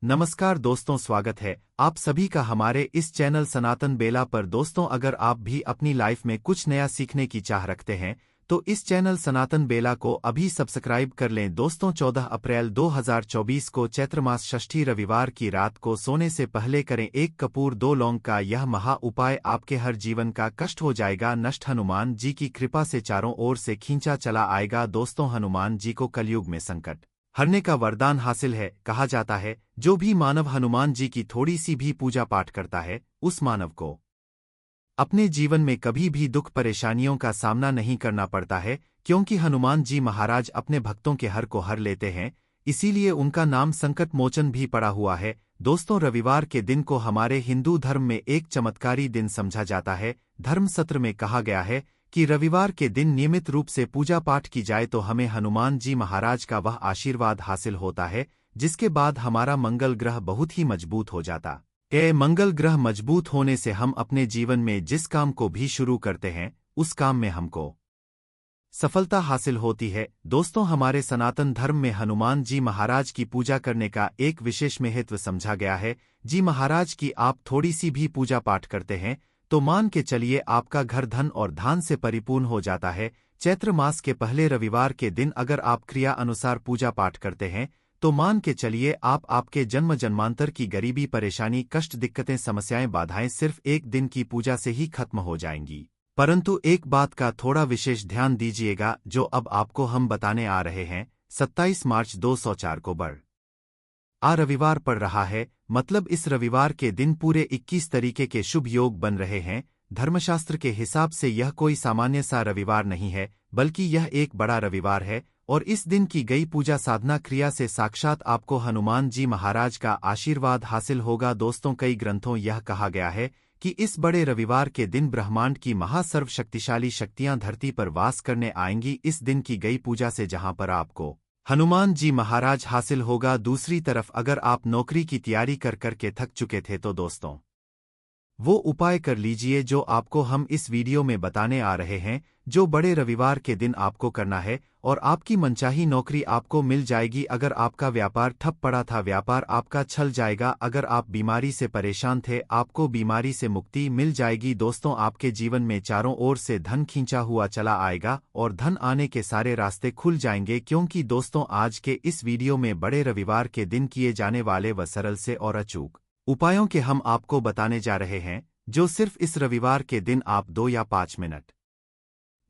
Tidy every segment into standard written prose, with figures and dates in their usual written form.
नमस्कार दोस्तों, स्वागत है आप सभी का हमारे इस चैनल सनातन बेला पर। दोस्तों, अगर आप भी अपनी लाइफ में कुछ नया सीखने की चाह रखते हैं तो इस चैनल सनातन बेला को अभी सब्सक्राइब कर लें। दोस्तों, 14 अप्रैल 2024 को चैत्र मास षष्ठी रविवार की रात को सोने से पहले करें 1 कपूर 2 लौंग का यह महा उपाय। आपके हर जीवन का कष्ट हो जाएगा नष्ट। हनुमान जी की कृपा से चारों ओर से खींचा चला आएगा। दोस्तों, हनुमान जी को कलयुग में संकट हरने का वरदान हासिल है। कहा जाता है जो भी मानव हनुमान जी की थोड़ी सी भी पूजा पाठ करता है उस मानव को अपने जीवन में कभी भी दुख परेशानियों का सामना नहीं करना पड़ता है, क्योंकि हनुमान जी महाराज अपने भक्तों के हर को हर लेते हैं। इसीलिए उनका नाम संकट मोचन भी पड़ा हुआ है। दोस्तों, रविवार के दिन को हमारे हिंदू धर्म में एक चमत्कारी दिन समझा जाता है। धर्म सत्र में कहा गया है कि रविवार के दिन नियमित रूप से पूजा पाठ की जाए तो हमें हनुमान जी महाराज का वह आशीर्वाद हासिल होता है, जिसके बाद हमारा मंगल ग्रह बहुत ही मजबूत हो जाता है। मंगल ग्रह मजबूत होने से हम अपने जीवन में जिस काम को भी शुरू करते हैं उस काम में हमको सफलता हासिल होती है। दोस्तों, हमारे सनातन धर्म में हनुमान जी महाराज की पूजा करने का एक विशेष महत्व समझा गया है। जी महाराज की आप थोड़ी सी भी पूजा पाठ करते हैं तो मान के चलिए आपका घर धन और धान से परिपूर्ण हो जाता है। चैत्र मास के पहले रविवार के दिन अगर आप क्रिया अनुसार पूजा पाठ करते हैं तो मान के चलिए आपके जन्म जन्मांतर की गरीबी परेशानी कष्ट दिक्कतें समस्याएं बाधाएं सिर्फ एक दिन की पूजा से ही खत्म हो जाएंगी। परंतु एक बात का थोड़ा विशेष ध्यान दीजिएगा, जो अब आपको हम बताने आ रहे हैं। 27 मार्च 2004 को रविवार पड़ रहा है, मतलब इस रविवार के दिन पूरे 21 तरीके के शुभ योग बन रहे हैं। धर्मशास्त्र के हिसाब से यह कोई सामान्य सा रविवार नहीं है, बल्कि यह एक बड़ा रविवार है और इस दिन की गई पूजा साधना क्रिया से साक्षात आपको हनुमान जी महाराज का आशीर्वाद हासिल होगा। दोस्तों, कई ग्रंथों यह कहा गया है कि इस बड़े रविवार के दिन ब्रह्मांड की महासर्वशक्तिशाली शक्तियां धरती पर वास करने आएंगी। इस दिन की गई पूजा से जहां पर आपको हनुमान जी महाराज हासिल होगा। दूसरी तरफ अगर आप नौकरी की तैयारी कर करके थक चुके थे तो दोस्तों वो उपाय कर लीजिए जो आपको हम इस वीडियो में बताने आ रहे हैं, जो बड़े रविवार के दिन आपको करना है और आपकी मनचाही नौकरी आपको मिल जाएगी। अगर आपका व्यापार ठप पड़ा था, व्यापार आपका चल जाएगा। अगर आप बीमारी से परेशान थे, आपको बीमारी से मुक्ति मिल जाएगी। दोस्तों, आपके जीवन में चारों ओर से धन खींचा हुआ चला आएगा और धन आने के सारे रास्ते खुल जाएंगे, क्योंकि दोस्तों आज के इस वीडियो में बड़े रविवार के दिन किए जाने वाले व सरल से और अचूक उपायों के हम आपको बताने जा रहे हैं, जो सिर्फ इस रविवार के दिन आप 2 या 5 मिनट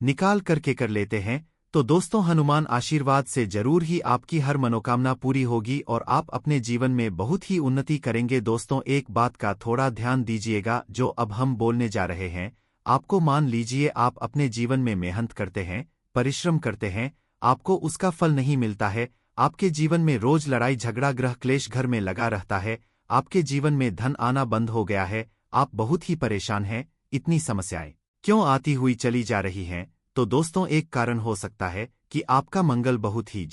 निकाल करके कर लेते हैं तो दोस्तों हनुमान आशीर्वाद से जरूर ही आपकी हर मनोकामना पूरी होगी और आप अपने जीवन में बहुत ही उन्नति करेंगे। दोस्तों, एक बात का थोड़ा ध्यान दीजिएगा, जो अब हम बोलने जा रहे हैं। आपको मान लीजिए आप अपने जीवन में मेहनत करते हैं, परिश्रम करते हैं, आपको उसका फल नहीं मिलता है। आपके जीवन में रोज लड़ाई झगड़ा ग्रह क्लेश घर में लगा रहता है। आपके जीवन में धन आना बंद हो गया है, आप बहुत ही परेशान हैं। इतनी समस्याएं क्यों आती हुई चली जा रही हैं? तो दोस्तों, एक कारण हो सकता है कि आपका मंगल बहुत ही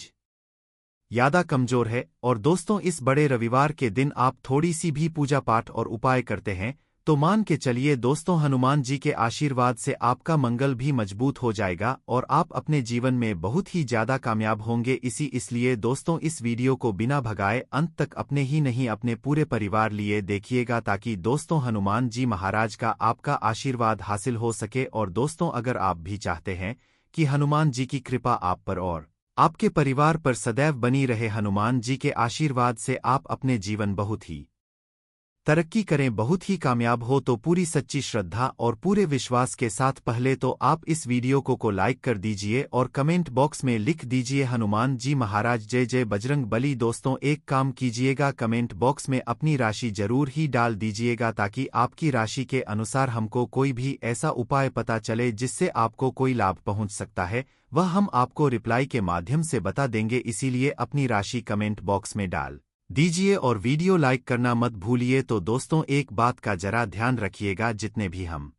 ज्यादा कमजोर है। और दोस्तों, इस बड़े रविवार के दिन आप थोड़ी सी भी पूजा पाठ और उपाय करते हैं तो मान के चलिए दोस्तों हनुमान जी के आशीर्वाद से आपका मंगल भी मजबूत हो जाएगा और आप अपने जीवन में बहुत ही ज्यादा कामयाब होंगे। इसलिए दोस्तों, इस वीडियो को बिना भगाए अंत तक अपने ही नहीं अपने पूरे परिवार लिए देखिएगा, ताकि दोस्तों हनुमान जी महाराज का आपका आशीर्वाद हासिल हो सके। और दोस्तों, अगर आप भी चाहते हैं कि हनुमान जी की कृपा आप पर और आपके परिवार पर सदैव बनी रहे, हनुमान जी के आशीर्वाद से आप अपने जीवन बहुत ही तरक्की करें, बहुत ही कामयाब हो, तो पूरी सच्ची श्रद्धा और पूरे विश्वास के साथ पहले तो आप इस वीडियो को लाइक कर दीजिए और कमेंट बॉक्स में लिख दीजिए हनुमान जी महाराज जय जय बजरंग बली। दोस्तों, एक काम कीजिएगा, कमेंट बॉक्स में अपनी राशि जरूर ही डाल दीजिएगा, ताकि आपकी राशि के अनुसार हमको कोई भी ऐसा उपाय पता चले जिससे आपको कोई लाभ पहुंच सकता है, वह हम आपको रिप्लाई के माध्यम से बता देंगे। इसीलिए अपनी राशि कमेंट बॉक्स में डाल दीजिए और वीडियो लाइक करना मत भूलिए। तो दोस्तों, एक बात का जरा ध्यान रखिएगा, जितने भी हम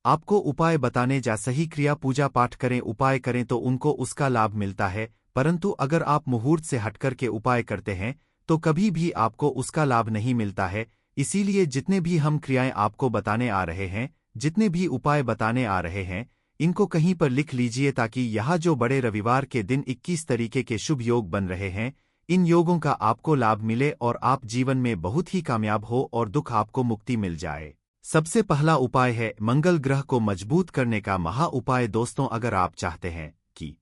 आपको उपाय बताने जा सही क्रिया पूजा पाठ करें उपाय करें तो उनको उसका लाभ मिलता है, परंतु अगर आप मुहूर्त से हटकर के उपाय करते हैं तो कभी भी आपको उसका लाभ नहीं मिलता है। इसीलिए जितने भी हम क्रियाएं आपको बताने आ रहे हैं, जितने भी उपाय बताने आ रहे हैं, इनको कहीं पर लिख लीजिए, ताकि यह जो बड़े रविवार के दिन 21 तरीके के शुभ योग बन रहे हैं, इन योगों का आपको लाभ मिले और आप जीवन में बहुत ही कामयाब हो और दुख आपको मुक्ति मिल जाए। सबसे पहला उपाय है मंगल ग्रह को मजबूत करने का महा उपाय। दोस्तों, अगर आप चाहते हैं कि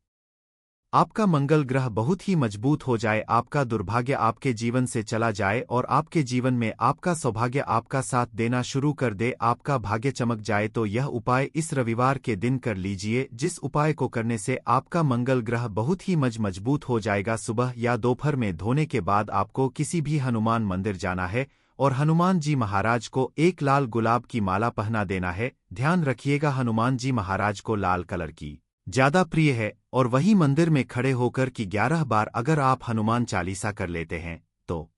आपका मंगल ग्रह बहुत ही मजबूत हो जाए, आपका दुर्भाग्य आपके जीवन से चला जाए और आपके जीवन में आपका सौभाग्य आपका साथ देना शुरू कर दे, आपका भाग्य चमक जाए, तो यह उपाय इस रविवार के दिन कर लीजिए, जिस उपाय को करने से आपका मंगल ग्रह बहुत ही मजबूत हो जाएगा। सुबह या दोपहर में धोने के बाद आपको किसी भी हनुमान मंदिर जाना है और हनुमान जी महाराज को एक लाल गुलाब की माला पहना देना है। ध्यान रखिएगा, हनुमान जी महाराज को लाल कलर की ज्यादा प्रिय है और वही मंदिर में खड़े होकर कि 11 बार अगर आप हनुमान चालीसा कर लेते हैं तो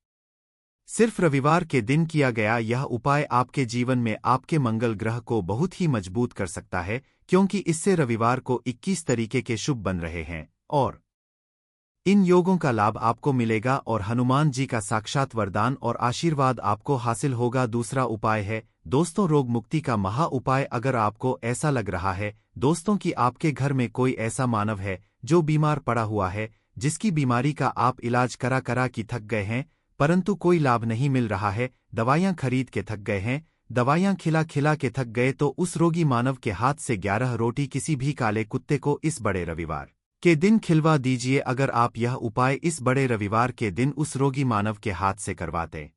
सिर्फ रविवार के दिन किया गया यह उपाय आपके जीवन में आपके मंगल ग्रह को बहुत ही मजबूत कर सकता है, क्योंकि इससे रविवार को 21 तरीके के शुभ बन रहे हैं और इन योगों का लाभ आपको मिलेगा और हनुमान जी का साक्षात वरदान और आशीर्वाद आपको हासिल होगा। दूसरा उपाय है दोस्तों रोग मुक्ति का महा उपाय। अगर आपको ऐसा लग रहा है दोस्तों कि आपके घर में कोई ऐसा मानव है जो बीमार पड़ा हुआ है, जिसकी बीमारी का आप इलाज करा करा कि थक गए हैं परंतु कोई लाभ नहीं मिल रहा है, दवाइयां खरीद के थक गए हैं, दवाइयां खिला खिला के थक गए, तो उस रोगी मानव के हाथ से 11 रोटी किसी भी काले कुत्ते को इस बड़े रविवार के दिन खिलवा दीजिए। अगर आप यह उपाय इस बड़े रविवार के दिन उस रोगी मानव के हाथ से करवाते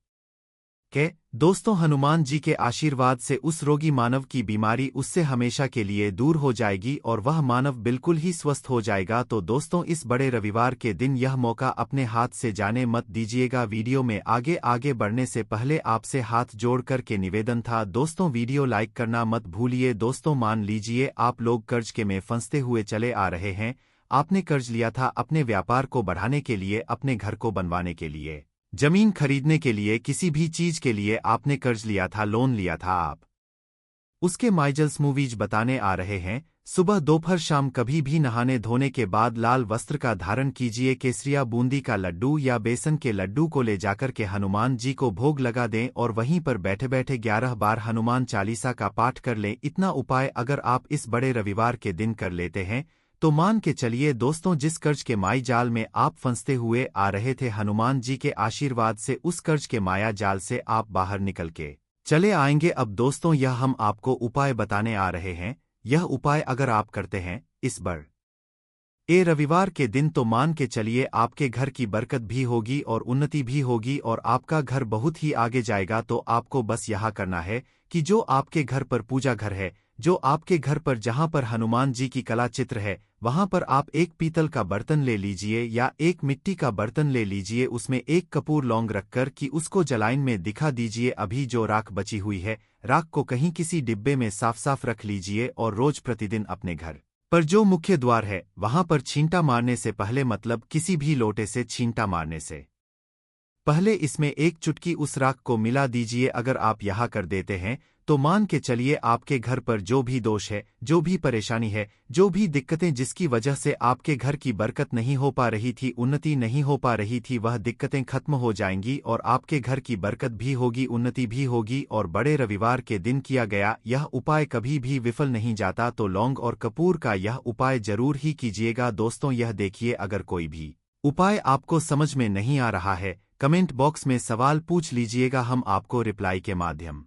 के दोस्तों हनुमान जी के आशीर्वाद से उस रोगी मानव की बीमारी उससे हमेशा के लिए दूर हो जाएगी और वह मानव बिल्कुल ही स्वस्थ हो जाएगा। तो दोस्तों इस बड़े रविवार के दिन यह मौका अपने हाथ से जाने मत दीजिएगा। वीडियो में आगे आगे बढ़ने से पहले आपसे हाथ जोड़ कर के निवेदन था दोस्तों, वीडियो लाइक करना मत भूलिए। दोस्तों मान लीजिए आप लोग कर्ज के में फंसते हुए चले आ रहे हैं, आपने कर्ज लिया था अपने व्यापार को बढ़ाने के लिए, अपने घर को बनवाने के लिए, जमीन खरीदने के लिए, किसी भी चीज के लिए आपने कर्ज लिया था, लोन लिया था। आप उसके माइजल्स मूवीज बताने आ रहे हैं। सुबह दोपहर शाम कभी भी नहाने धोने के बाद लाल वस्त्र का धारण कीजिए, केसरिया बूंदी का लड्डू या बेसन के लड्डू को ले जाकर के हनुमान जी को भोग लगा दें और वहीं पर बैठे बैठे 11 बार हनुमान चालीसा का पाठ कर लें। इतना उपाय अगर आप इस बड़े रविवार के दिन कर लेते हैं तो मान के चलिए दोस्तों, जिस कर्ज के माई जाल में आप फंसते हुए आ रहे थे, हनुमान जी के आशीर्वाद से उस कर्ज के माया जाल से आप बाहर निकल के चले आएंगे। अब दोस्तों यह हम आपको उपाय बताने आ रहे हैं, यह उपाय अगर आप करते हैं इस रविवार के दिन तो मान के चलिए आपके घर की बरकत भी होगी और उन्नति भी होगी और आपका घर बहुत ही आगे जाएगा। तो आपको बस यह करना है कि जो आपके घर पर पूजा घर है, जो आपके घर पर जहां पर हनुमान जी की कला चित्र है, वहां पर आप एक पीतल का बर्तन ले लीजिए या एक मिट्टी का बर्तन ले लीजिए, उसमें एक कपूर लौंग रखकर कि उसको जलाइन में दिखा दीजिए। अभी जो राख बची हुई है, राख को कहीं किसी डिब्बे में साफ साफ रख लीजिए और रोज प्रतिदिन अपने घर पर जो मुख्य द्वार है वहां पर छींटा मारने से पहले, मतलब किसी भी लोटे से छींटा मारने से पहले, इसमें एक चुटकी उस राख को मिला दीजिए। अगर आप यह कर देते हैं तो मान के चलिए आपके घर पर जो भी दोष है, जो भी परेशानी है, जो भी दिक्कतें जिसकी वजह से आपके घर की बरकत नहीं हो पा रही थी, उन्नति नहीं हो पा रही थी, वह दिक्कतें खत्म हो जाएंगी और आपके घर की बरकत भी होगी, उन्नति भी होगी। और बड़े रविवार के दिन किया गया यह उपाय कभी भी विफल नहीं जाता, तो लौंग और कपूर का यह उपाय जरूर ही कीजिएगा। दोस्तों यह देखिए, अगर कोई भी उपाय आपको समझ में नहीं आ रहा है, कमेंट बॉक्स में सवाल पूछ लीजिएगा, हम आपको रिप्लाई के माध्यम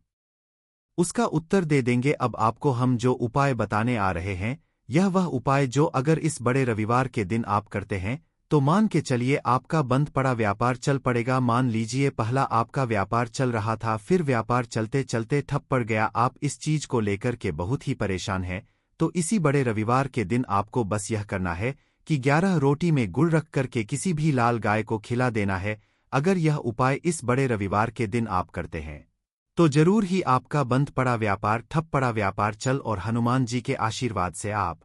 उसका उत्तर दे देंगे। अब आपको हम जो उपाय बताने आ रहे हैं, यह वह उपाय जो अगर इस बड़े रविवार के दिन आप करते हैं तो मान के चलिए आपका बंद पड़ा व्यापार चल पड़ेगा। मान लीजिए पहला आपका व्यापार चल रहा था, फिर व्यापार चलते चलते ठप पड़ गया, आप इस चीज को लेकर के बहुत ही परेशान हैं, तो इसी बड़े रविवार के दिन आपको बस यह करना है कि 11 रोटी में गुड़ रख करके किसी भी लाल गाय को खिला देना है। अगर यह उपाय इस बड़े रविवार के दिन आप करते हैं तो जरूर ही आपका बंद पड़ा व्यापार, ठप पड़ा व्यापार चल और हनुमान जी के आशीर्वाद से आप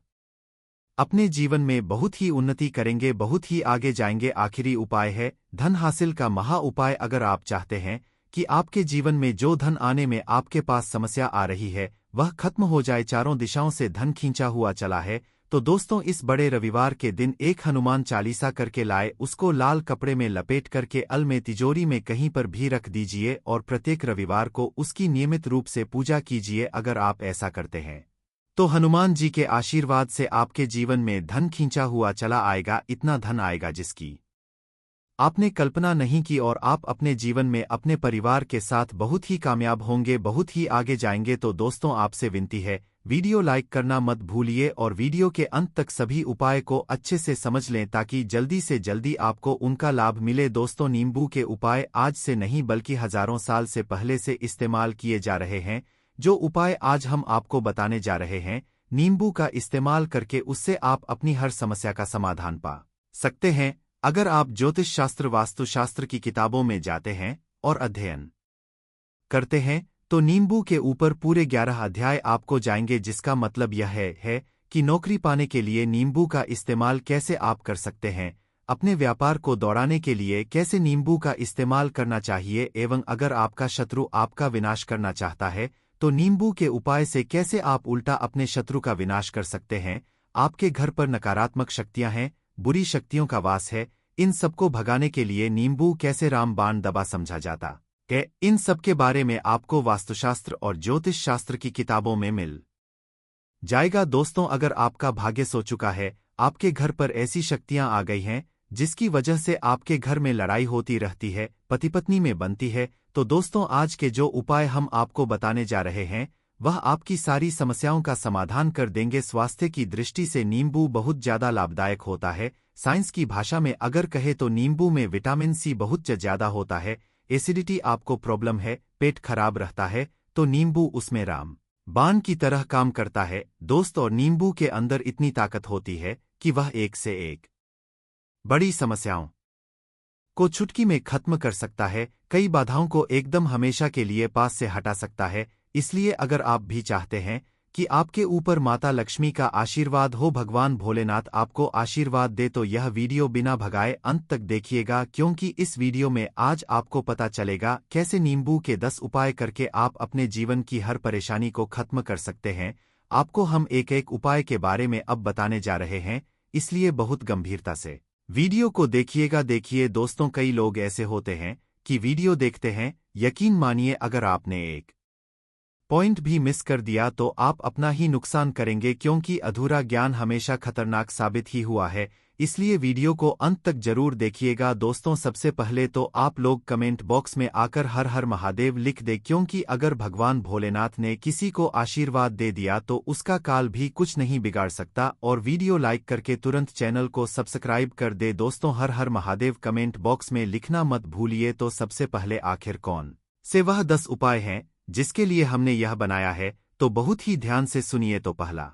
अपने जीवन में बहुत ही उन्नति करेंगे, बहुत ही आगे जाएंगे। आखिरी उपाय है धन हासिल का महा उपाय। अगर आप चाहते हैं कि आपके जीवन में जो धन आने में आपके पास समस्या आ रही है वह खत्म हो जाए, चारों दिशाओं से धन खींचा हुआ चला है, तो दोस्तों इस बड़े रविवार के दिन एक हनुमान चालीसा करके लाए, उसको लाल कपड़े में लपेट करके अल में तिजोरी में कहीं पर भी रख दीजिए और प्रत्येक रविवार को उसकी नियमित रूप से पूजा कीजिए। अगर आप ऐसा करते हैं तो हनुमान जी के आशीर्वाद से आपके जीवन में धन खींचा हुआ चला आएगा, इतना धन आएगा जिसकी आपने कल्पना नहीं की और आप अपने जीवन में अपने परिवार के साथ बहुत ही कामयाब होंगे, बहुत ही आगे जाएंगे। तो दोस्तों, आपसे विनती है, वीडियो लाइक करना मत भूलिए और वीडियो के अंत तक सभी उपाय को अच्छे से समझ लें ताकि जल्दी से जल्दी आपको उनका लाभ मिले। दोस्तों, नींबू के उपाय आज से नहीं बल्कि हजारों साल से पहले से इस्तेमाल किए जा रहे हैं। जो उपाय आज हम आपको बताने जा रहे हैं, नींबू का इस्तेमाल करके उससे आप अपनी हर समस्या का समाधान पा सकते हैं। अगर आप ज्योतिष शास्त्र वास्तुशास्त्र की किताबों में जाते हैं और अध्ययन करते हैं तो नींबू के ऊपर पूरे 11 अध्याय आपको जाएंगे, जिसका मतलब यह है कि नौकरी पाने के लिए नींबू का इस्तेमाल कैसे आप कर सकते हैं, अपने व्यापार को दौड़ाने के लिए कैसे नींबू का इस्तेमाल करना चाहिए, एवं अगर आपका शत्रु आपका विनाश करना चाहता है तो नींबू के उपाय से कैसे आप उल्टा अपने शत्रु का विनाश कर सकते हैं। आपके घर पर नकारात्मक शक्तियां हैं, बुरी शक्तियों का वास है, इन सबको भगाने के लिए नींबू कैसे रामबाण दवा समझा जाता है, इन सब के बारे में आपको वास्तुशास्त्र और ज्योतिष शास्त्र की किताबों में मिल जाएगा। दोस्तों, अगर आपका भाग्य सो चुका है, आपके घर पर ऐसी शक्तियां आ गई हैं जिसकी वजह से आपके घर में लड़ाई होती रहती है, पति पत्नी में बनती है, तो दोस्तों आज के जो उपाय हम आपको बताने जा रहे हैं वह आपकी सारी समस्याओं का समाधान कर देंगे। स्वास्थ्य की दृष्टि से नींबू बहुत ज्यादा लाभदायक होता है। साइंस की भाषा में अगर कहे तो नींबू में विटामिन सी बहुत ज्यादा होता है। एसिडिटी आपको प्रॉब्लम है, पेट खराब रहता है, तो नींबू उसमें राम बाण की तरह काम करता है दोस्त। और नींबू के अंदर इतनी ताकत होती है कि वह एक से एक बड़ी समस्याओं को चुटकी में खत्म कर सकता है, कई बाधाओं को एकदम हमेशा के लिए पास से हटा सकता है। इसलिए अगर आप भी चाहते हैं कि आपके ऊपर माता लक्ष्मी का आशीर्वाद हो, भगवान भोलेनाथ आपको आशीर्वाद दे, तो यह वीडियो बिना भगाए अंत तक देखिएगा, क्योंकि इस वीडियो में आज आपको पता चलेगा कैसे नींबू के 10 उपाय करके आप अपने जीवन की हर परेशानी को खत्म कर सकते हैं। आपको हम एक एक उपाय के बारे में अब बताने जा रहे हैं, इसलिए बहुत गंभीरता से वीडियो को देखिएगा। देखिए दोस्तों, कई लोग ऐसे होते हैं कि वीडियो देखते हैं, यकीन मानिए अगर आपने एक पॉइंट भी मिस कर दिया तो आप अपना ही नुकसान करेंगे, क्योंकि अधूरा ज्ञान हमेशा खतरनाक साबित ही हुआ है। इसलिए वीडियो को अंत तक जरूर देखिएगा। दोस्तों, सबसे पहले तो आप लोग कमेंट बॉक्स में आकर हर हर महादेव लिख दे, क्योंकि अगर भगवान भोलेनाथ ने किसी को आशीर्वाद दे दिया तो उसका काल भी कुछ नहीं बिगाड़ सकता। और वीडियो लाइक करके तुरंत चैनल को सब्सक्राइब कर दे। दोस्तों, हर हर महादेव कमेंट बॉक्स में लिखना मत भूलिए। तो सबसे पहले आखिर कौन से वह 10 उपाय हैं जिसके लिए हमने यह बनाया है, तो बहुत ही ध्यान से सुनिए। तो पहला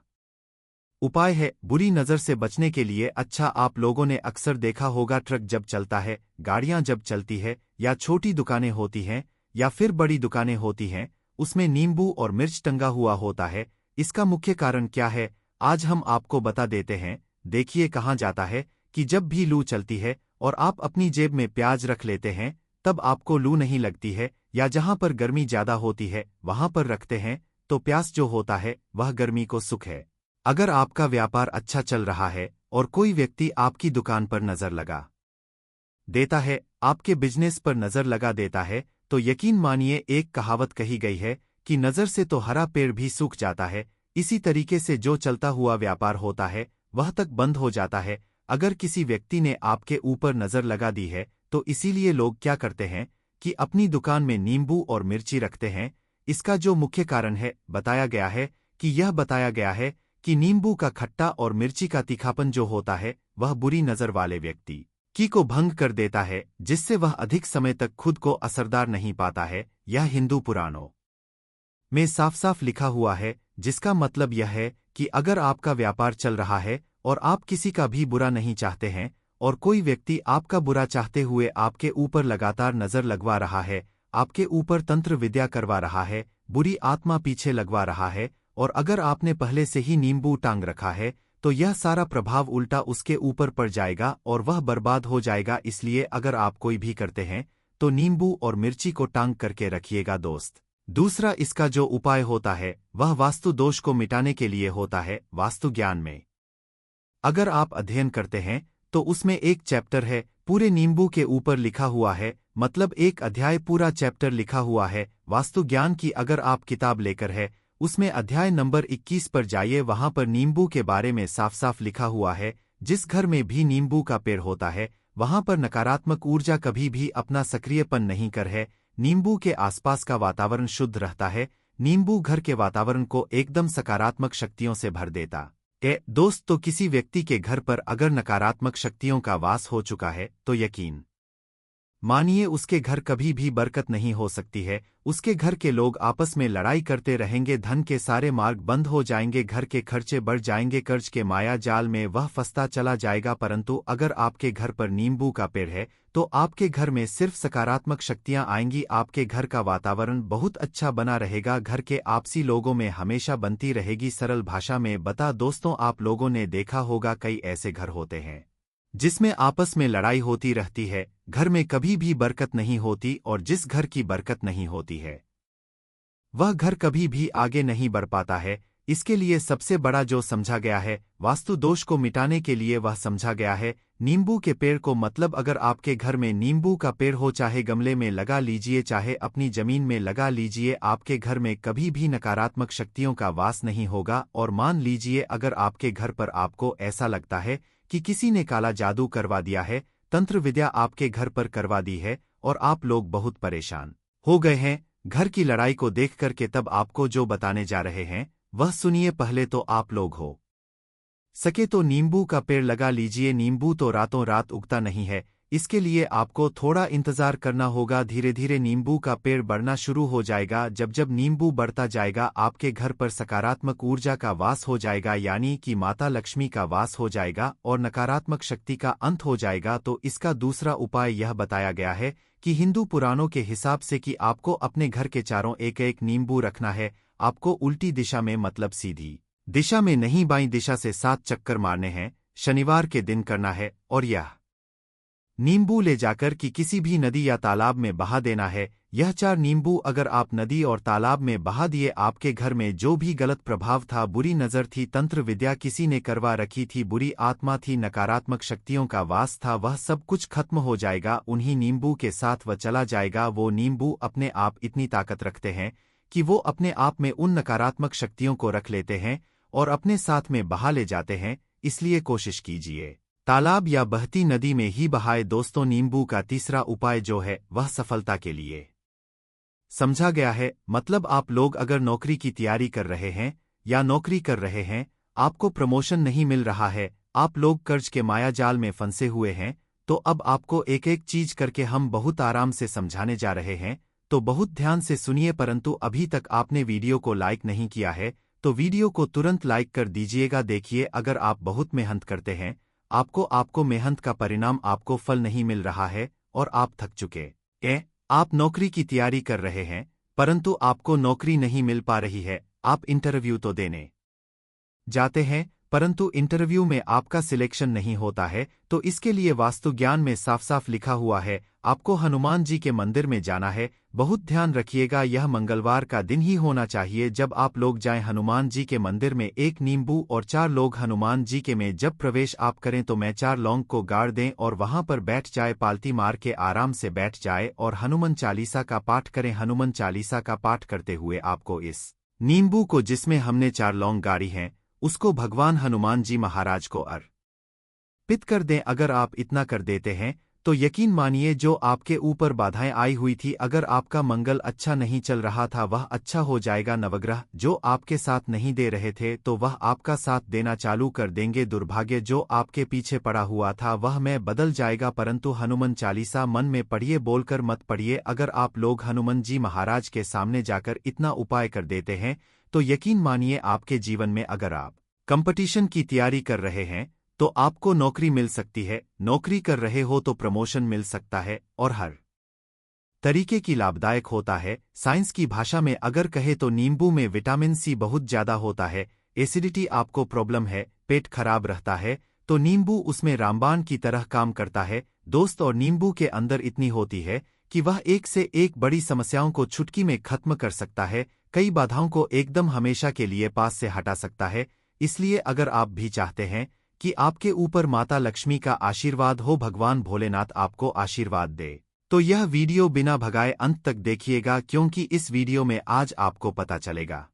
उपाय है बुरी नज़र से बचने के लिए। अच्छा, आप लोगों ने अक्सर देखा होगा, ट्रक जब चलता है, गाड़ियां जब चलती है, या छोटी दुकानें होती हैं या फिर बड़ी दुकानें होती हैं, उसमें नींबू और मिर्च टंगा हुआ होता है। इसका मुख्य कारण क्या है, आज हम आपको बता देते हैं। देखिए, कहा जाता है कि जब भी लू चलती है और आप अपनी जेब में प्याज रख लेते हैं तब आपको लू नहीं लगती है, या जहां पर गर्मी ज्यादा होती है वहां पर रखते हैं तो प्यास जो होता है वह गर्मी को सुख है। अगर आपका व्यापार अच्छा चल रहा है और कोई व्यक्ति आपकी दुकान पर नजर लगा देता है, आपके बिजनेस पर नजर लगा देता है, तो यकीन मानिए एक कहावत कही गई है कि नजर से तो हरा पेड़ भी सूख जाता है। इसी तरीके से जो चलता हुआ व्यापार होता है वह तक बंद हो जाता है। अगर किसी व्यक्ति ने आपके ऊपर नजर लगा दी है तो इसीलिए लोग क्या करते हैं कि अपनी दुकान में नींबू और मिर्ची रखते हैं। इसका जो मुख्य कारण है बताया गया है कि नींबू का खट्टा और मिर्ची का तीखापन जो होता है वह बुरी नजर वाले व्यक्ति की को भंग कर देता है, जिससे वह अधिक समय तक खुद को असरदार नहीं पाता है। यह हिंदू पुराणों में साफ साफ लिखा हुआ है, जिसका मतलब यह है कि अगर आपका व्यापार चल रहा है और आप किसी का भी बुरा नहीं चाहते हैं और कोई व्यक्ति आपका बुरा चाहते हुए आपके ऊपर लगातार नजर लगवा रहा है, आपके ऊपर तंत्र विद्या करवा रहा है, बुरी आत्मा पीछे लगवा रहा है, और अगर आपने पहले से ही नींबू टांग रखा है तो यह सारा प्रभाव उल्टा उसके ऊपर पड़ जाएगा और वह बर्बाद हो जाएगा। इसलिए अगर आप कोई भी करते हैं तो नींबू और मिर्ची को टांग करके रखिएगा दोस्त। दूसरा इसका जो उपाय होता है वह वास्तु दोष को मिटाने के लिए होता है। वास्तु ज्ञान में अगर आप अध्ययन करते हैं तो उसमें एक चैप्टर है, पूरे नींबू के ऊपर लिखा हुआ है, मतलब एक अध्याय पूरा चैप्टर लिखा हुआ है वास्तु ज्ञान की। अगर आप किताब लेकर है उसमें अध्याय नंबर 21 पर जाइए, वहां पर नींबू के बारे में साफ साफ लिखा हुआ है। जिस घर में भी नींबू का पेड़ होता है वहां पर नकारात्मक ऊर्जा कभी भी अपना सक्रियपन नहीं कर है। नींबू के आसपास का वातावरण शुद्ध रहता है। नींबू घर के वातावरण को एकदम सकारात्मक शक्तियों से भर देता है। दोस्त, तो किसी व्यक्ति के घर पर अगर नकारात्मक शक्तियों का वास हो चुका है तो यकीन मानिए उसके घर कभी भी बरकत नहीं हो सकती है। उसके घर के लोग आपस में लड़ाई करते रहेंगे, धन के सारे मार्ग बंद हो जाएंगे, घर के खर्चे बढ़ जाएंगे, कर्ज के माया जाल में वह फंसता चला जाएगा। परंतु अगर आपके घर पर नींबू का पेड़ है तो आपके घर में सिर्फ सकारात्मक शक्तियां आएंगी। आपके घर का वातावरण बहुत अच्छा बना रहेगा, घर के आपसी लोगों में हमेशा बनती रहेगी। सरल भाषा में बता दोस्तों, आप लोगों ने देखा होगा कई ऐसे घर होते हैं जिसमें आपस में लड़ाई होती रहती है, घर में कभी भी बरकत नहीं होती, और जिस घर की बरकत नहीं होती है वह घर कभी भी आगे नहीं बढ़ पाता है। इसके लिए सबसे बड़ा जो समझा गया है, वास्तु दोष को मिटाने के लिए वह समझा गया है नींबू के पेड़ को। मतलब अगर आपके घर में नींबू का पेड़ हो, चाहे गमले में लगा लीजिए, चाहे अपनी जमीन में लगा लीजिए, आपके घर में कभी भी नकारात्मक शक्तियों का वास नहीं होगा। और मान लीजिए अगर आपके घर पर आपको ऐसा लगता है कि किसी ने काला जादू करवा दिया है, तंत्र विद्या आपके घर पर करवा दी है, और आप लोग बहुत परेशान हो गए हैं घर की लड़ाई को देख करके, तब आपको जो बताने जा रहे हैं वह सुनिए। पहले तो आप लोग हो सके तो नींबू का पेड़ लगा लीजिए। नींबू तो रातों रात उगता नहीं है, इसके लिए आपको थोड़ा इंतजार करना होगा। धीरे धीरे नींबू का पेड़ बढ़ना शुरू हो जाएगा। जब जब नींबू बढ़ता जाएगा आपके घर पर सकारात्मक ऊर्जा का वास हो जाएगा, यानी कि माता लक्ष्मी का वास हो जाएगा और नकारात्मक शक्ति का अंत हो जाएगा। तो इसका दूसरा उपाय यह बताया गया है कि हिंदू पुराणों के हिसाब से कि आपको अपने घर के चारों एक एक नींबू रखना है। आपको उल्टी दिशा में, मतलब सीधी दिशा में नहीं, बाईं दिशा से 7 चक्कर मारने हैं। शनिवार के दिन करना है, और यह नींबू ले जाकर कि किसी भी नदी या तालाब में बहा देना है। यह 4 नींबू अगर आप नदी और तालाब में बहा दिए, आपके घर में जो भी गलत प्रभाव था, बुरी नजर थी, तंत्र विद्या किसी ने करवा रखी थी, बुरी आत्मा थी, नकारात्मक शक्तियों का वास था, वह सब कुछ खत्म हो जाएगा। उन्हीं नींबू के साथ वह चला जाएगा। वो नींबू अपने आप इतनी ताकत रखते हैं कि वो अपने आप में उन नकारात्मक शक्तियों को रख लेते हैं और अपने साथ में बहा ले जाते हैं। इसलिए कोशिश कीजिए तालाब या बहती नदी में ही बहाए। दोस्तों, नींबू का तीसरा उपाय जो है वह सफलता के लिए समझा गया है। मतलब आप लोग अगर नौकरी की तैयारी कर रहे हैं या नौकरी कर रहे हैं, आपको प्रमोशन नहीं मिल रहा है, आप लोग कर्ज के माया जाल में फंसे हुए हैं, तो अब आपको एक एक चीज करके हम बहुत आराम से समझाने जा रहे हैं, तो बहुत ध्यान से सुनिए। परंतु अभी तक आपने वीडियो को लाइक नहीं किया है तो वीडियो को तुरंत लाइक कर दीजिएगा। देखिए, अगर आप बहुत मेहनत करते हैं, आपको मेहनत का परिणाम, आपको फल नहीं मिल रहा है और आप थक चुके हैं, आप नौकरी की तैयारी कर रहे हैं परंतु आपको नौकरी नहीं मिल पा रही है, आप इंटरव्यू तो देने जाते हैं परंतु इंटरव्यू में आपका सिलेक्शन नहीं होता है, तो इसके लिए वास्तु ज्ञान में साफ साफ लिखा हुआ है आपको हनुमान जी के मंदिर में जाना है। बहुत ध्यान रखिएगा, यह मंगलवार का दिन ही होना चाहिए। जब आप लोग जाएं हनुमान जी के मंदिर में, 1 नींबू और 4 लोग हनुमान जी के में जब प्रवेश आप करें तो मैं 4 लौंग को गाड़ दें और वहां पर बैठ जाए, पालती मार के आराम से बैठ जाए और हनुमान चालीसा का पाठ करें। हनुमान चालीसा का पाठ करते हुए आपको इस नींबू को, जिसमें हमने 4 लौंग गाड़ी हैं, उसको भगवान हनुमान जी महाराज को अर्पित कर दें। अगर आप इतना कर देते हैं तो यकीन मानिए जो आपके ऊपर बाधाएं आई हुई थी, अगर आपका मंगल अच्छा नहीं चल रहा था, वह अच्छा हो जाएगा। नवग्रह जो आपके साथ नहीं दे रहे थे तो वह आपका साथ देना चालू कर देंगे। दुर्भाग्य जो आपके पीछे पड़ा हुआ था वह में बदल जाएगा। परंतु हनुमान चालीसा मन में पढ़िए, बोलकर मत पढ़िए। अगर आप लोग हनुमान जी महाराज के सामने जाकर इतना उपाय कर देते हैं तो यकीन मानिए आपके जीवन में, अगर आप कंपटीशन की तैयारी कर रहे हैं तो आपको नौकरी मिल सकती है, नौकरी कर रहे हो तो प्रमोशन मिल सकता है और हर तरीके की लाभदायक होता है। साइंस की भाषा में अगर कहे तो नींबू में विटामिन सी बहुत ज्यादा होता है। एसिडिटी आपको प्रॉब्लम है, पेट खराब रहता है, तो नींबू उसमें रामबाण की तरह काम करता है दोस्त। और नींबू के अंदर इतनी होती है कि वह एक से एक बड़ी समस्याओं को चुटकी में खत्म कर सकता है, कई बाधाओं को एकदम हमेशा के लिए पास से हटा सकता है। इसलिए अगर आप भी चाहते हैं कि आपके ऊपर माता लक्ष्मी का आशीर्वाद हो, भगवान भोलेनाथ आपको आशीर्वाद दे, तो यह वीडियो बिना भगाए अंत तक देखिएगा, क्योंकि इस वीडियो में आज आपको पता चलेगा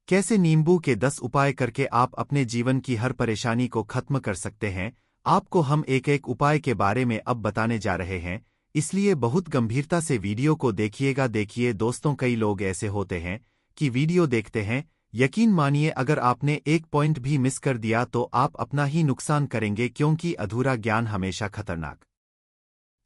कैसे नींबू के 10 उपाय करके आप अपने जीवन की हर परेशानी को खत्म कर सकते हैं। आपको हम एक एक उपाय के बारे में अब बताने जा रहे हैं, इसलिए बहुत गंभीरता से वीडियो को देखिएगा। देखिए दोस्तों, कई लोग ऐसे होते हैं कि वीडियो देखते हैं, यकीन मानिए अगर आपने एक पॉइंट भी मिस कर दिया तो आप अपना ही नुकसान करेंगे, क्योंकि अधूरा ज्ञान हमेशा खतरनाक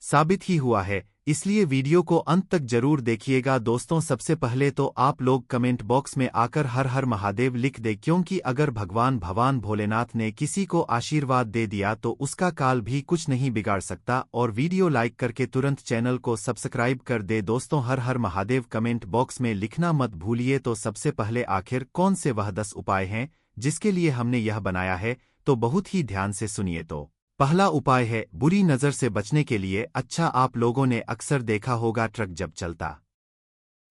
साबित ही हुआ है। इसलिए वीडियो को अंत तक जरूर देखिएगा। दोस्तों, सबसे पहले तो आप लोग कमेंट बॉक्स में आकर हर हर महादेव लिख दे, क्योंकि अगर भगवान भोलेनाथ ने किसी को आशीर्वाद दे दिया तो उसका काल भी कुछ नहीं बिगाड़ सकता। और वीडियो लाइक करके तुरंत चैनल को सब्सक्राइब कर दे। दोस्तों, हर हर महादेव कमेंट बॉक्स में लिखना मत भूलिए। तो सबसे पहले आखिर कौन से वह 10 उपाय हैं जिसके लिए हमने यह बनाया है, तो बहुत ही ध्यान से सुनिए। तो पहला उपाय है बुरी नज़र से बचने के लिए। अच्छा, आप लोगों ने अक्सर देखा होगा ट्रक जब चलता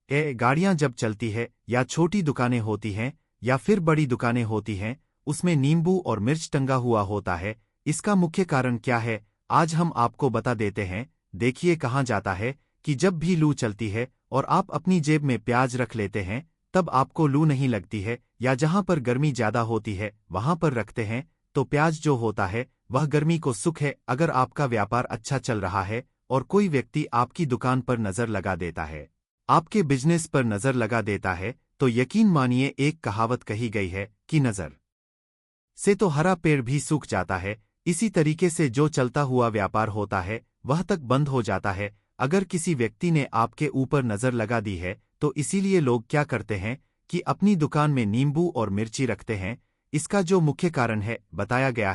गाड़ियां जब चलती है, या छोटी दुकानें होती हैं या फिर बड़ी दुकानें होती हैं, उसमें नींबू और मिर्च टंगा हुआ होता है। इसका मुख्य कारण क्या है, आज हम आपको बता देते हैं। देखिए, कहाँ जाता है कि जब भी लू चलती है और आप अपनी जेब में प्याज रख लेते हैं, तब आपको लू नहीं लगती है, या जहां पर गर्मी ज्यादा होती है वहां पर रखते हैं तो प्याज जो होता है वह गर्मी को सुख है। अगर आपका व्यापार अच्छा चल रहा है और कोई व्यक्ति आपकी दुकान पर नजर लगा देता है, आपके बिजनेस पर नजर लगा देता है, तो यकीन मानिए एक कहावत कही गई है कि नजर से तो हरा पेड़ भी सूख जाता है। इसी तरीके से जो चलता हुआ व्यापार होता है वह तक बंद हो जाता है। अगर किसी व्यक्ति ने आपके ऊपर नजर लगा दी है तो इसीलिए लोग क्या करते हैं कि अपनी दुकान में नींबू और मिर्ची रखते हैं। इसका जो मुख्य कारण है बताया गया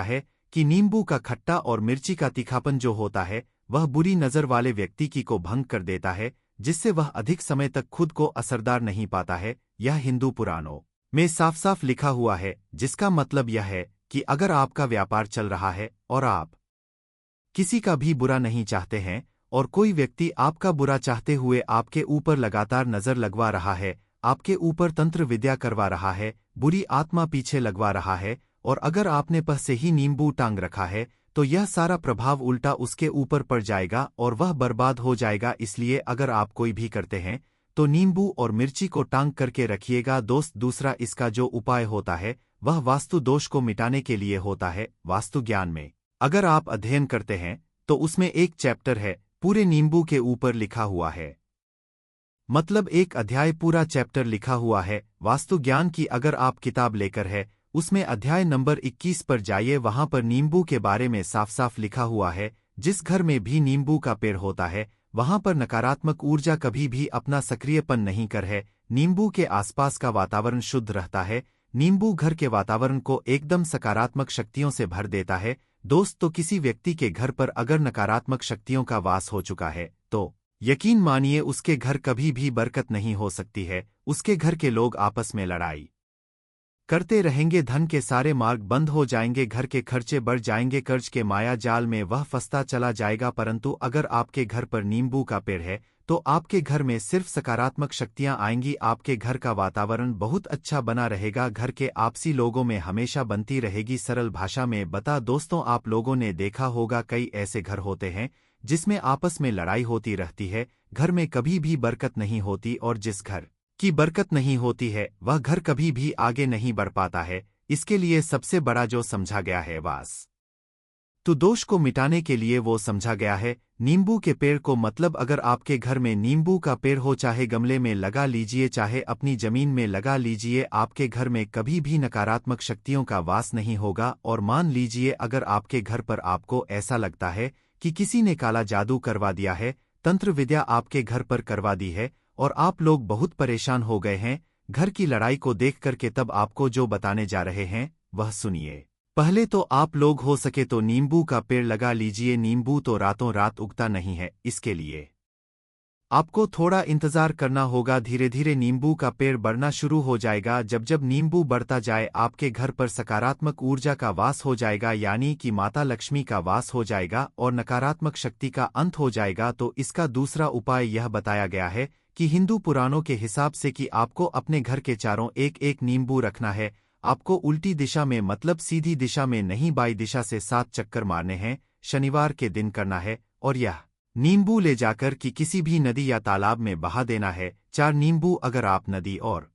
है कि नींबू का खट्टा और मिर्ची का तीखापन जो होता है वह बुरी नज़र वाले व्यक्ति की को भंग कर देता है, जिससे वह अधिक समय तक खुद को असरदार नहीं पाता है। यह हिंदू पुराणों में साफ साफ लिखा हुआ है, जिसका मतलब यह है कि अगर आपका व्यापार चल रहा है और आप किसी का भी बुरा नहीं चाहते हैं और कोई व्यक्ति आपका बुरा चाहते हुए आपके ऊपर लगातार नज़र लगवा रहा है, आपके ऊपर तंत्र विद्या करवा रहा है, बुरी आत्मा पीछे लगवा रहा है, और अगर आपने पह से ही नींबू टांग रखा है तो यह सारा प्रभाव उल्टा उसके ऊपर पड़ जाएगा और वह बर्बाद हो जाएगा। इसलिए अगर आप कोई भी करते हैं तो नींबू और मिर्ची को टांग करके रखिएगा। दोस्त, दूसरा इसका जो उपाय होता है वह वास्तु दोष को मिटाने के लिए होता है। वास्तु ज्ञान में अगर आप अध्ययन करते हैं तो उसमें एक चैप्टर है पूरे नींबू के ऊपर लिखा हुआ है, मतलब एक अध्याय पूरा चैप्टर लिखा हुआ है वास्तु ज्ञान की। अगर आप किताब लेकर है उसमें अध्याय नंबर 21 पर जाइए, वहां पर नींबू के बारे में साफ साफ लिखा हुआ है। जिस घर में भी नींबू का पेड़ होता है वहां पर नकारात्मक ऊर्जा कभी भी अपना सक्रियपन नहीं कर है। नींबू के आसपास का वातावरण शुद्ध रहता है। नींबू घर के वातावरण को एकदम सकारात्मक शक्तियों से भर देता है। दोस्त, तो किसी व्यक्ति के घर पर अगर नकारात्मक शक्तियों का वास हो चुका है तो यकीन मानिए उसके घर कभी भी बरकत नहीं हो सकती है। उसके घर के लोग आपस में लड़ाई करते रहेंगे, धन के सारे मार्ग बंद हो जाएंगे, घर के खर्चे बढ़ जाएंगे, कर्ज के माया जाल में वह फंसता चला जाएगा। परंतु अगर आपके घर पर नींबू का पेड़ है तो आपके घर में सिर्फ सकारात्मक शक्तियां आएंगी। आपके घर का वातावरण बहुत अच्छा बना रहेगा, घर के आपसी लोगों में हमेशा बनती रहेगी। सरल भाषा में बता दोस्तों, आप लोगों ने देखा होगा कई ऐसे घर होते हैं जिसमें आपस में लड़ाई होती रहती है, घर में कभी भी बरकत नहीं होती, और जिस घर की बरकत नहीं होती है वह घर कभी भी आगे नहीं बढ़ पाता है। इसके लिए सबसे बड़ा जो समझा गया है वास्तु दोष को मिटाने के लिए वो समझा गया है नींबू के पेड़ को। मतलब अगर आपके घर में नींबू का पेड़ हो, चाहे गमले में लगा लीजिए चाहे अपनी जमीन में लगा लीजिए, आपके घर में कभी भी नकारात्मक शक्तियों का वास नहीं होगा। और मान लीजिए अगर आपके घर पर आपको ऐसा लगता है कि किसी ने काला जादू करवा दिया है, तंत्र विद्या आपके घर पर करवा दी है और आप लोग बहुत परेशान हो गए हैं घर की लड़ाई को देख करके, तब आपको जो बताने जा रहे हैं वह सुनिए। पहले तो आप लोग हो सके तो नींबू का पेड़ लगा लीजिए। नींबू तो रातों रात उगता नहीं है, इसके लिए आपको थोड़ा इंतजार करना होगा। धीरे धीरे नींबू का पेड़ बढ़ना शुरू हो जाएगा। जब जब नींबू बढ़ता जाए आपके घर पर सकारात्मक ऊर्जा का वास हो जाएगा, यानी कि माता लक्ष्मी का वास हो जाएगा और नकारात्मक शक्ति का अंत हो जाएगा। तो इसका दूसरा उपाय यह बताया गया है कि हिंदू पुराणों के हिसाब से कि आपको अपने घर के चारों एक एक नींबू रखना है। आपको उल्टी दिशा में, मतलब सीधी दिशा में नहीं, बाई दिशा से 7 चक्कर मारने हैं। शनिवार के दिन करना है और यह नींबू ले जाकर कि किसी भी नदी या तालाब में बहा देना है। 4 नींबू अगर आप नदी और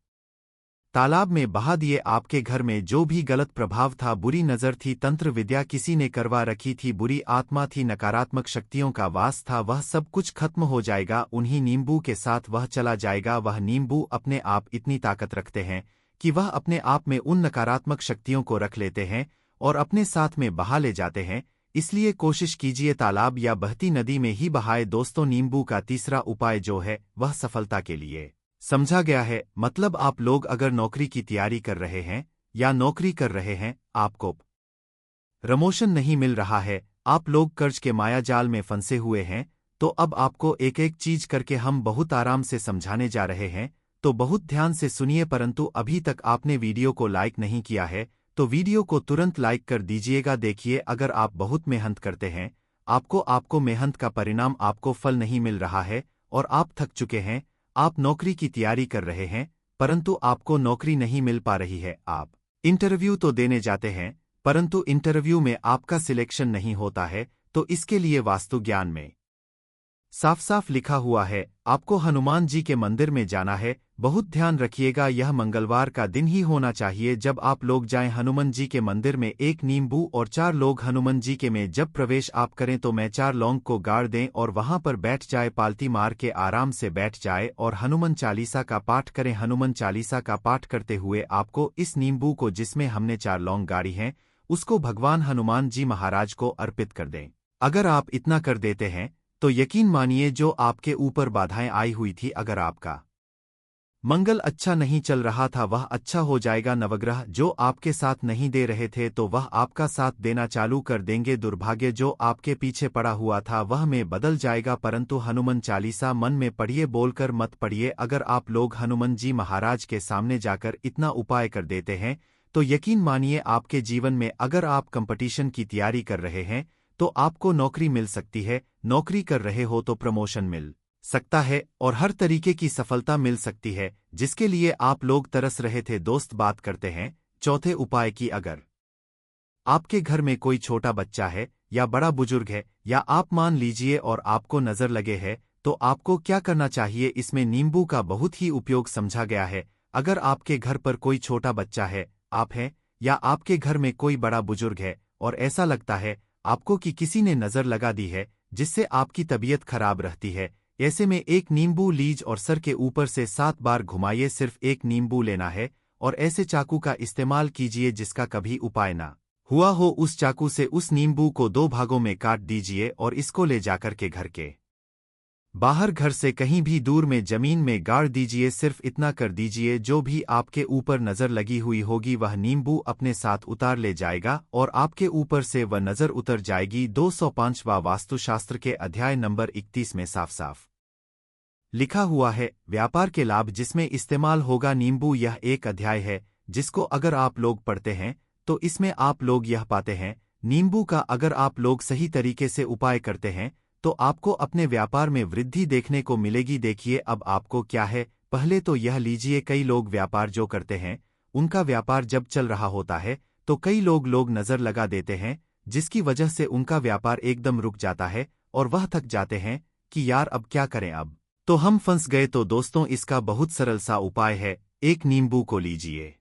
तालाब में बहा दिए। आपके घर में जो भी गलत प्रभाव था, बुरी नज़र थी, तंत्र विद्या किसी ने करवा रखी थी, बुरी आत्मा थी, नकारात्मक शक्तियों का वास था, वह सब कुछ खत्म हो जाएगा। उन्हीं नींबू के साथ वह चला जाएगा। वह नींबू अपने आप इतनी ताकत रखते हैं कि वह अपने आप में उन नकारात्मक शक्तियों को रख लेते हैं और अपने साथ में बहा ले जाते हैं। इसलिए कोशिश कीजिए तालाब या बहती नदी में ही बहाए। दोस्तों, नींबू का तीसरा उपाय जो है वह सफलता के लिए समझा गया है। मतलब आप लोग अगर नौकरी की तैयारी कर रहे हैं या नौकरी कर रहे हैं, आपको प्रमोशन नहीं मिल रहा है, आप लोग कर्ज के मायाजाल में फंसे हुए हैं, तो अब आपको एक एक चीज करके हम बहुत आराम से समझाने जा रहे हैं, तो बहुत ध्यान से सुनिए। परंतु अभी तक आपने वीडियो को लाइक नहीं किया है तो वीडियो को तुरंत लाइक कर दीजिएगा। देखिए, अगर आप बहुत मेहनत करते हैं, आपको मेहनत का परिणाम आपको फल नहीं मिल रहा है और आप थक चुके हैं, आप नौकरी की तैयारी कर रहे हैं परंतु आपको नौकरी नहीं मिल पा रही है, आप इंटरव्यू तो देने जाते हैं परंतु इंटरव्यू में आपका सिलेक्शन नहीं होता है, तो इसके लिए वास्तु ज्ञान में साफ साफ लिखा हुआ है, आपको हनुमान जी के मंदिर में जाना है। बहुत ध्यान रखिएगा, यह मंगलवार का दिन ही होना चाहिए। जब आप लोग जाएं हनुमान जी के मंदिर में, एक नींबू और 4 लोग हनुमान जी के में जब प्रवेश आप करें तो मैं 4 लौंग को गाड़ दें और वहां पर बैठ जाए, पालती मार के आराम से बैठ जाए और हनुमान चालीसा का पाठ करें। हनुमान चालीसा का पाठ करते हुए आपको इस नींबू को जिसमें हमने 4 लौंग गाड़ी हैं उसको भगवान हनुमान जी महाराज को अर्पित कर दें। अगर आप इतना कर देते हैं तो यकीन मानिए जो आपके ऊपर बाधाएं आई हुई थी, अगर आपका मंगल अच्छा नहीं चल रहा था, वह अच्छा हो जाएगा। नवग्रह जो आपके साथ नहीं दे रहे थे तो वह आपका साथ देना चालू कर देंगे। दुर्भाग्य जो आपके पीछे पड़ा हुआ था वह में बदल जाएगा। परंतु हनुमान चालीसा मन में पढ़िए, बोलकर मत पढ़िए। अगर आप लोग हनुमान जी महाराज के सामने जाकर इतना उपाय कर देते हैं तो यकीन मानिए आपके जीवन में, अगर आप कंपटीशन की तैयारी कर रहे हैं तो आपको नौकरी मिल सकती है, नौकरी कर रहे हो तो प्रमोशन मिल सकता है और हर तरीके की सफलता मिल सकती है, जिसके लिए आप लोग तरस रहे थे। दोस्त, बात करते हैं चौथे उपाय की। अगर आपके घर में कोई छोटा बच्चा है या बड़ा बुजुर्ग है या आप मान लीजिए और आपको नजर लगे है, तो आपको क्या करना चाहिए, इसमें नींबू का बहुत ही उपयोग समझा गया है। अगर आपके घर पर कोई छोटा बच्चा है, आप हैं, या आपके घर में कोई बड़ा बुजुर्ग है और ऐसा लगता है आपको कि किसी ने नजर लगा दी है जिससे आपकी तबीयत खराब रहती है, ऐसे में एक नींबू लीज और सर के ऊपर से 7 बार घुमाइए। सिर्फ एक नींबू लेना है और ऐसे चाकू का इस्तेमाल कीजिए जिसका कभी उपाय ना हुआ हो। उस चाकू से उस नींबू को 2 भागों में काट दीजिए और इसको ले जाकर के घर के बाहर, घर से कहीं भी दूर में जमीन में गाड़ दीजिए। सिर्फ इतना कर दीजिए, जो भी आपके ऊपर नजर लगी हुई होगी वह नींबू अपने साथ उतार ले जाएगा और आपके ऊपर से वह नजर उतर जाएगी। 205वां वास्तुशास्त्र के अध्याय नंबर 31 में साफ साफ लिखा हुआ है, व्यापार के लाभ जिसमें इस्तेमाल होगा नींबू। यह एक अध्याय है जिसको अगर आप लोग पढ़ते हैं तो इसमें आप लोग यह पाते हैं, नींबू का अगर आप लोग सही तरीके से उपाय करते हैं तो आपको अपने व्यापार में वृद्धि देखने को मिलेगी। देखिए अब आपको क्या है, पहले तो यह लीजिए, कई लोग व्यापार जो करते हैं उनका व्यापार जब चल रहा होता है तो कई लोग नजर लगा देते हैं, जिसकी वजह से उनका व्यापार एकदम रुक जाता है और वह थक जाते हैं कि यार अब क्या करें, अब तो हम फंस गए। तो दोस्तों, इसका बहुत सरल सा उपाय है, एक नींबू को लीजिए।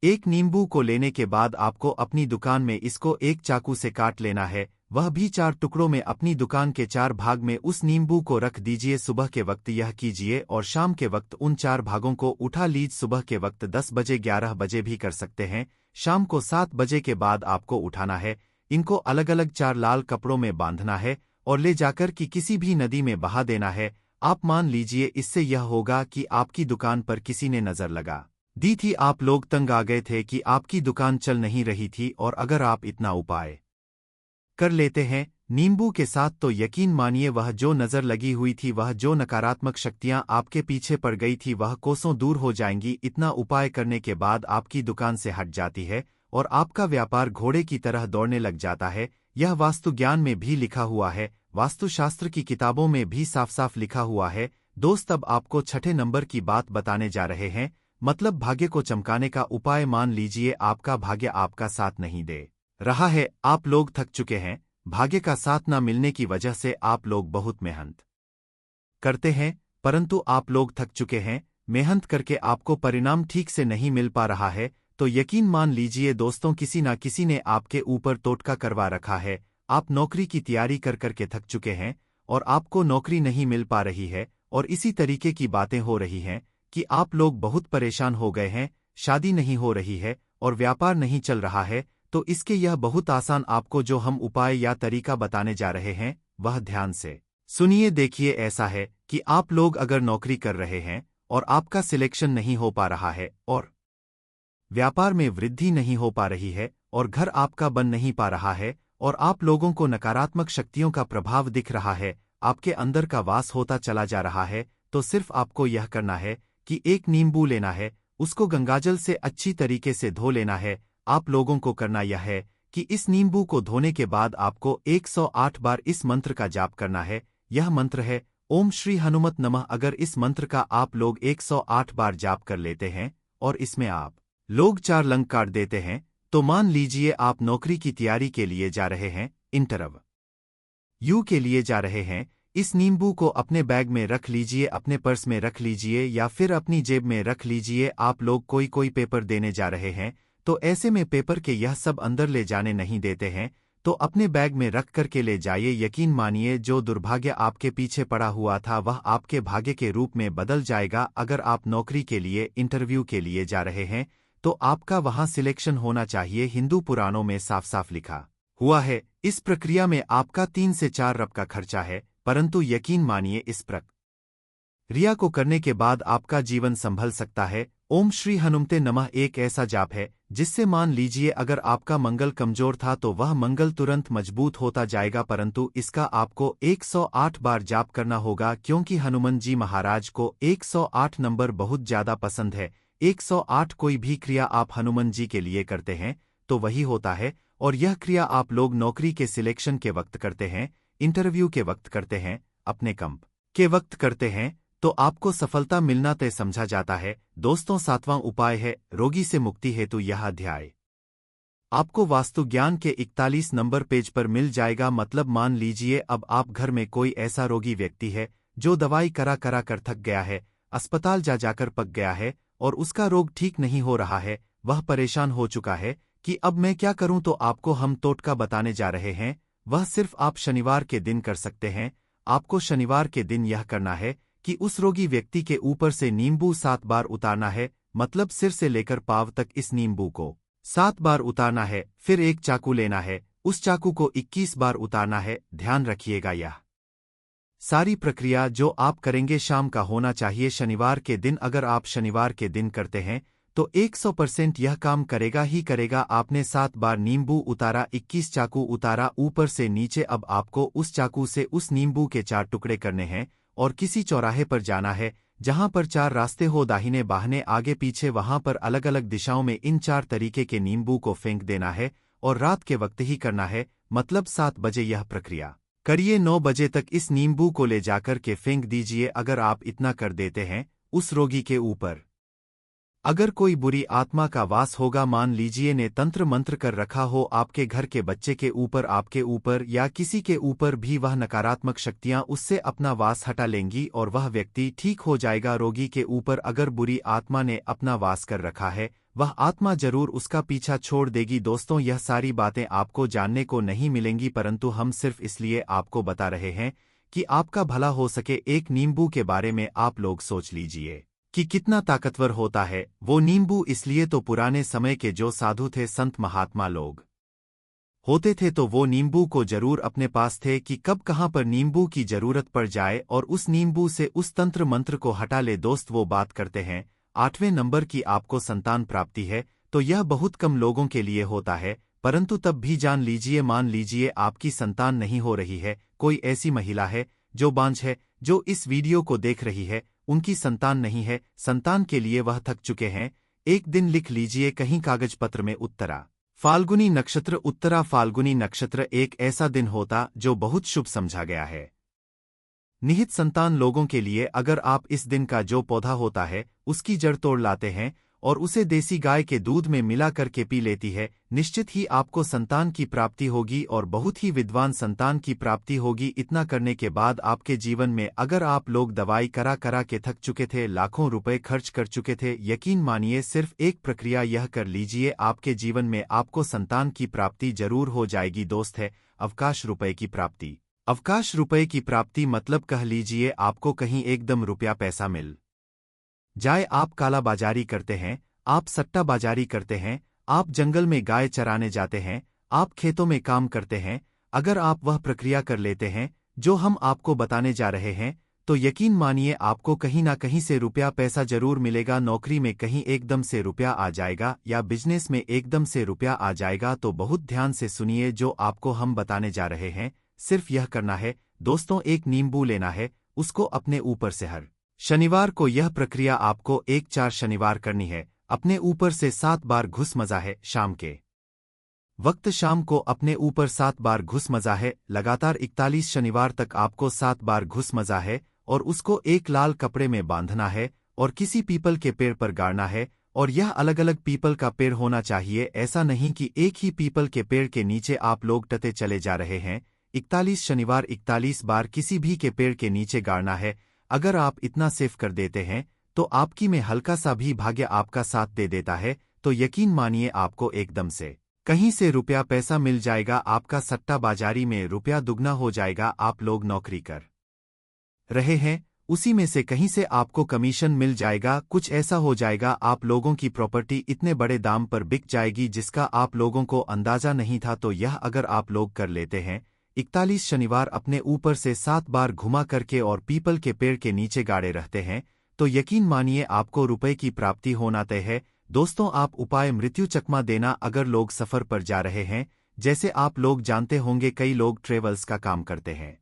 एक नींबू को लेने के बाद आपको अपनी दुकान में इसको एक चाकू से काट लेना है, वह भी 4 टुकड़ों में। अपनी दुकान के 4 भाग में उस नींबू को रख दीजिए। सुबह के वक्त यह कीजिए और शाम के वक्त उन 4 भागों को उठा लीजिए। सुबह के वक्त 10 बजे 11 बजे भी कर सकते हैं, शाम को 7 बजे के बाद आपको उठाना है। इनको अलग अलग 4 लाल कपड़ों में बांधना है और ले जाकर कि किसी भी नदी में बहा देना है। आप मान लीजिए इससे यह होगा कि आपकी दुकान पर किसी ने नजर लगा दी थी, आप लोग तंग आ गए थे कि आपकी दुकान चल नहीं रही थी, और अगर आप इतना उपाय कर लेते हैं नींबू के साथ तो यकीन मानिए वह जो नजर लगी हुई थी, वह जो नकारात्मक शक्तियां आपके पीछे पड़ गई थी वह कोसों दूर हो जाएंगी। इतना उपाय करने के बाद आपकी दुकान से हट जाती है और आपका व्यापार घोड़े की तरह दौड़ने लग जाता है। यह वास्तु ज्ञान में भी लिखा हुआ है, वास्तुशास्त्र की किताबों में भी साफ साफ लिखा हुआ है। दोस्त, अब आपको 6ठे नंबर की बात बताने जा रहे हैं, मतलब भाग्य को चमकाने का उपाय। मान लीजिए आपका भाग्य आपका साथ नहीं दे रहा है, आप लोग थक चुके हैं, भाग्य का साथ न मिलने की वजह से आप लोग बहुत मेहनत करते हैं परंतु आप लोग थक चुके हैं, मेहनत करके आपको परिणाम ठीक से नहीं मिल पा रहा है, तो यकीन मान लीजिए दोस्तों किसी ना किसी ने आपके ऊपर टोटका करवा रखा है। आप नौकरी की तैयारी कर करके थक चुके हैं और आपको नौकरी नहीं मिल पा रही है, और इसी तरीके की बातें हो रही हैं कि आप लोग बहुत परेशान हो गए हैं, शादी नहीं हो रही है और व्यापार नहीं चल रहा है। तो इसके यह बहुत आसान आपको जो हम उपाय या तरीका बताने जा रहे हैं, वह ध्यान से सुनिए। देखिए, ऐसा है कि आप लोग अगर नौकरी कर रहे हैं और आपका सिलेक्शन नहीं हो पा रहा है और व्यापार में वृद्धि नहीं हो पा रही है और घर आपका बन नहीं पा रहा है और आप लोगों को नकारात्मक शक्तियों का प्रभाव दिख रहा है, आपके अंदर का वास होता चला जा रहा है, तो सिर्फ आपको यह करना है कि एक नींबू लेना है, उसको गंगाजल से अच्छी तरीके से धो लेना है। आप लोगों को करना यह है कि इस नींबू को धोने के बाद आपको 108 बार इस मंत्र का जाप करना है। यह मंत्र है ओम श्री हनुमत नमः। अगर इस मंत्र का आप लोग 108 बार जाप कर लेते हैं और इसमें आप लोग 4 लंग काट देते हैं, तो मान लीजिए आप नौकरी की तैयारी के लिए जा रहे हैं, इंटरव्यू के लिए जा रहे हैं। इस नींबू को अपने बैग में रख लीजिए, अपने पर्स में रख लीजिए या फिर अपनी जेब में रख लीजिए। आप लोग कोई पेपर देने जा रहे हैं, तो ऐसे में पेपर के यह सब अंदर ले जाने नहीं देते हैं, तो अपने बैग में रख करके ले जाइए। यकीन मानिए जो दुर्भाग्य आपके पीछे पड़ा हुआ था वह आपके भाग्य के रूप में बदल जाएगा। अगर आप नौकरी के लिए इंटरव्यू के लिए जा रहे हैं तो आपका वहां सिलेक्शन होना चाहिए। हिंदू पुराणों में साफ साफ लिखा हुआ है, इस प्रक्रिया में आपका 3 से 4 रब का खर्चा है, परंतु यकीन मानिए इस प्रक्रिया को करने के बाद आपका जीवन संभल सकता है। ओम श्री हनुमते नमः एक ऐसा जाप है जिससे मान लीजिए अगर आपका मंगल कमजोर था तो वह मंगल तुरंत मजबूत होता जाएगा, परंतु इसका आपको 108 बार जाप करना होगा, क्योंकि हनुमान जी महाराज को 108 नंबर बहुत ज्यादा पसंद है। 108 कोई भी क्रिया आप हनुमान जी के लिए करते हैं तो वही होता है, और यह क्रिया आप लोग नौकरी के सिलेक्शन के वक्त करते हैं, इंटरव्यू के वक्त करते हैं, अपने कंप के वक्त करते हैं, तो आपको सफलता मिलना तय समझा जाता है। दोस्तों, 7वां उपाय है रोगी से मुक्ति हेतु। यह अध्याय आपको वास्तु ज्ञान के 41 नंबर पेज पर मिल जाएगा। मतलब मान लीजिए अब आप घर में कोई ऐसा रोगी व्यक्ति है जो दवाई करा करा कर थक गया है, अस्पताल जा जाकर पक गया है और उसका रोग ठीक नहीं हो रहा है, वह परेशान हो चुका है कि अब मैं क्या करूं। तो आपको हम टोटका बताने जा रहे हैं, वह सिर्फ आप शनिवार के दिन कर सकते हैं। आपको शनिवार के दिन यह करना है कि उस रोगी व्यक्ति के ऊपर से नींबू 7 बार उतारना है, मतलब सिर से लेकर पांव तक इस नींबू को 7 बार उतारना है। फिर एक चाकू लेना है, उस चाकू को 21 बार उतारना है। ध्यान रखिएगा, यह सारी प्रक्रिया जो आप करेंगे शाम का होना चाहिए, शनिवार के दिन। अगर आप शनिवार के दिन करते हैं तो 100% यह काम करेगा ही करेगा। आपने 7 बार नींबू उतारा, 21 चाकू उतारा ऊपर से नीचे। अब आपको उस चाकू से उस नींबू के 4 टुकड़े करने हैं और किसी चौराहे पर जाना है जहां पर 4 रास्ते हो, दाहिने बाहने आगे पीछे, वहां पर अलग अलग दिशाओं में इन 4 तरीके के नींबू को फेंक देना है और रात के वक्त ही करना है। मतलब 7 बजे यह प्रक्रिया करिए, 9 बजे तक इस नींबू को ले जाकर के फेंक दीजिए। अगर आप इतना कर देते हैं, उस रोगी के ऊपर अगर कोई बुरी आत्मा का वास होगा, मान लीजिए ने तंत्र मंत्र कर रखा हो आपके घर के बच्चे के ऊपर, आपके ऊपर या किसी के ऊपर भी, वह नकारात्मक शक्तियां उससे अपना वास हटा लेंगी और वह व्यक्ति ठीक हो जाएगा। रोगी के ऊपर अगर बुरी आत्मा ने अपना वास कर रखा है, वह आत्मा जरूर उसका पीछा छोड़ देगी। दोस्तों, यह सारी बातें आपको जानने को नहीं मिलेंगी, परंतु हम सिर्फ इसलिए आपको बता रहे हैं कि आपका भला हो सके। एक नींबू के बारे में आप लोग सोच लीजिए कि कितना ताकतवर होता है वो नींबू। इसलिए तो पुराने समय के जो साधु थे, संत महात्मा लोग होते थे, तो वो नींबू को जरूर अपने पास थे कि कब कहां पर नींबू की जरूरत पड़ जाए और उस नींबू से उस तंत्र मंत्र को हटा ले। दोस्त, वो बात करते हैं 8वें नंबर की आपको संतान प्राप्ति है, तो यह बहुत कम लोगों के लिए होता है, परंतु तब भी जान लीजिए, मान लीजिए आपकी संतान नहीं हो रही है, कोई ऐसी महिला है जो बांझ है, जो इस वीडियो को देख रही है, उनकी संतान नहीं है, संतान के लिए वह थक चुके हैं। एक दिन लिख लीजिए कहीं कागज पत्र में, उत्तरा फाल्गुनी नक्षत्र। उत्तरा फाल्गुनी नक्षत्र एक ऐसा दिन होता जो बहुत शुभ समझा गया है निहित संतान लोगों के लिए। अगर आप इस दिन का जो पौधा होता है उसकी जड़ तोड़ लाते हैं और उसे देसी गाय के दूध में मिला करके पी लेती है, निश्चित ही आपको संतान की प्राप्ति होगी और बहुत ही विद्वान संतान की प्राप्ति होगी। इतना करने के बाद आपके जीवन में अगर आप लोग दवाई करा करा के थक चुके थे, लाखों रुपए खर्च कर चुके थे, यकीन मानिए सिर्फ एक प्रक्रिया यह कर लीजिए, आपके जीवन में आपको संतान की प्राप्ति जरूर हो जाएगी। दोस्त है अवकाश रुपए की प्राप्ति। अवकाश रुपए की प्राप्ति मतलब कह लीजिए आपको कहीं एकदम रुपया पैसा मिल जाए। आप काला बाजारी करते हैं, आप सट्टा बाजारी करते हैं, आप जंगल में गाय चराने जाते हैं, आप खेतों में काम करते हैं, अगर आप वह प्रक्रिया कर लेते हैं जो हम आपको बताने जा रहे हैं, तो यकीन मानिए आपको कहीं ना कहीं से रुपया पैसा जरूर मिलेगा। नौकरी में कहीं एकदम से रुपया आ जाएगा या बिजनेस में एकदम से रुपया आ जाएगा। तो बहुत ध्यान से सुनिए जो आपको हम बताने जा रहे हैं। सिर्फ यह करना है दोस्तों, एक नींबू लेना है, उसको अपने ऊपर से हर शनिवार को यह प्रक्रिया आपको 1-4 शनिवार करनी है। अपने ऊपर से 7 बार घुस मजा है। शाम के वक्त शाम को अपने ऊपर 7 बार घुस मजा है। लगातार 41 शनिवार तक आपको 7 बार घुस मजा है और उसको एक लाल कपड़े में बांधना है और किसी पीपल के पेड़ पर गाड़ना है। और यह अलग अलग पीपल का पेड़ होना चाहिए, ऐसा नहीं कि एक ही पीपल के पेड़ के नीचे आप लोग टते चले जा रहे हैं। 41 शनिवार 41 बार किसी भी के पेड़ के नीचे गाड़ना है। अगर आप इतना सेफ कर देते हैं तो आपकी में हल्का सा भी भाग्य आपका साथ दे देता है, तो यकीन मानिए आपको एकदम से कहीं से रुपया पैसा मिल जाएगा। आपका सट्टा बाजारी में रुपया दुगना हो जाएगा। आप लोग नौकरी कर रहे हैं, उसी में से कहीं से आपको कमीशन मिल जाएगा। कुछ ऐसा हो जाएगा आप लोगों की प्रॉपर्टी इतने बड़े दाम पर बिक जाएगी जिसका आप लोगों को अंदाजा नहीं था। तो यह अगर आप लोग कर लेते हैं 41 शनिवार अपने ऊपर से 7 बार घुमा करके और पीपल के पेड़ के नीचे गाड़े रहते हैं, तो यकीन मानिए आपको रुपए की प्राप्ति होना तय है। दोस्तों आप उपाय मृत्यु चकमा देना। अगर लोग सफर पर जा रहे हैं, जैसे आप लोग जानते होंगे कई लोग ट्रेवल्स का काम करते हैं,